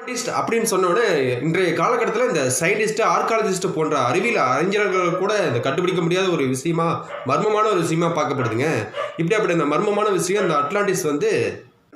Scientist அப்படின்னு சொன்னோடனே இன்றைய காலகட்டத்தில் இந்த சயின்டிஸ்ட் ஆர்காலஜிஸ்ட் போன்ற அறிவியல் அறிஞர்கள் கூட இந்த கண்டுபிடிக்க முடியாத ஒரு விஷயமா மர்மமான ஒரு விஷயமா பார்க்கப்படுதுங்க. இப்படி இந்த மர்மமான விஷயம் இந்த அட்லாண்டிஸ் வந்து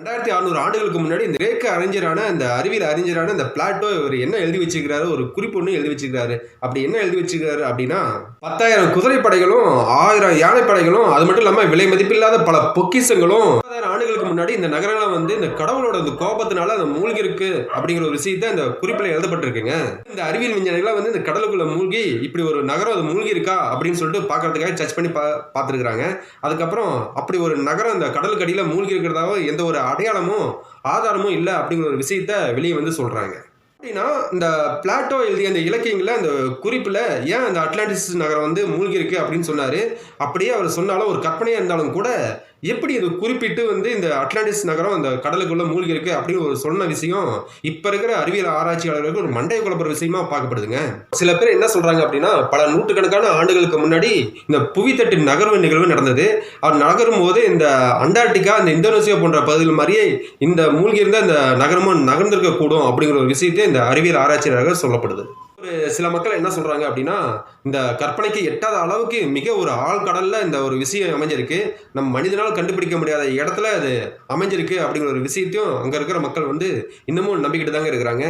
2600 ஆண்டுகளுக்கு முன்னாடி இந்த கிரேக்க அறிஞரான இந்த அறிவியல் அறிஞரான இந்த பிளாட்டோ இவர் என்ன எழுதி வச்சிருக்கிறாரு, ஒரு குறிப்பு ஒன்று எழுதி வச்சிருக்காரு. அப்படி என்ன எழுதி வச்சிருக்காரு அப்படின்னா 10,000 குதிரைப்படைகளும் 1000 யானைப்படைகளும் அது மட்டும் இல்லாமல் விலை மதிப்பில்லாத பல பொக்கிஷங்களும் 10,000 ஆண்டுகளுக்கு முன்னாடி இந்த நகரங்கள் வந்து இந்த கடவுளோட இந்த கோபத்தினால அந்த மூழ்கி இருக்கு அப்படிங்கிற ஒரு விஷயத்தை இந்த குறிப்பில் எழுதப்பட்டிருக்குங்க. இந்த அறிவியல் விஞ்ஞானிகள் வந்து இந்த கடலுக்குள்ள மூழ்கி இப்படி ஒரு நகரம் அது மூழ்கி இருக்கா அப்படின்னு சொல்லிட்டு பார்க்கறதுக்காக சர்ச் பண்ணி பார்த்துருக்காங்க. அதுக்கப்புறம் அப்படி ஒரு நகரம் இந்த கடலுக்கு அடியில் மூழ்கி இருக்கிறதாக எந்த ஒரு அடையாளமும் ஆதாரமும் இல்லை அப்படிங்கிற ஒரு விஷயத்த வெளியே வந்து சொல்றாங்க. அப்படின்னா இந்த பிளாட்டோ எழுதிய அந்த இலக்கியங்களில் அந்த குறிப்பில் ஏன் அந்த அட்லாண்டிஸ் நகரம் வந்து மூழ்கி இருக்கு அப்படின்னு சொன்னாரு. அப்படியே அவர் சொன்னாலும் ஒரு கற்பனையா இருந்தாலும் கூட எப்படி இது குறிப்பிட்டு வந்து இந்த அட்லாண்டிஸ் நகரம் அந்த கடலுக்குள்ள மூழ்கி இருக்கு அப்படின்னு ஒரு சொன்ன விஷயம் இப்ப இருக்கிற அறிவியல் ஆராய்ச்சியாளர்களுக்கு ஒரு மண்டையை குழப்புற விஷயமா பார்க்கப்படுதுங்க. சில பேர் என்ன சொல்றாங்க அப்படின்னா பல நூற்றுக்கணக்கான ஆண்டுகளுக்கு முன்னாடி இந்த புவித்தட்டு நகர்வு நிகழ்வு நடந்தது. அவர் நகரும் போது இந்த அண்டார்டிகா இந்த இந்தோனேசியா போன்ற பகுதிகள் மாதிரியே இந்த மூழ்கி இருந்த இந்த நகரமும் நகர்ந்திருக்க கூடும் அப்படிங்கிற ஒரு விஷயத்தை இந்த அறிவியல் ஆராய்ச்சியாளர்கள் சொல்லப்படுது. ஒரு சில மக்கள் என்ன சொல்றாங்க அப்படின்னா இந்த கற்பனைக்கு எட்டாத அளவுக்கு மிக ஒரு ஆழ்கடல்ல இந்த ஒரு விஷயம் அமைஞ்சிருக்கு, நம்ம மனிதனால் கண்டுபிடிக்க முடியாத இடத்துல அது அமைஞ்சிருக்கு அப்படிங்கிற ஒரு விஷயத்தையும் அங்க இருக்கிற மக்கள் வந்து இன்னமும் நம்பிக்கிட்டு தாங்க இருக்கிறாங்க.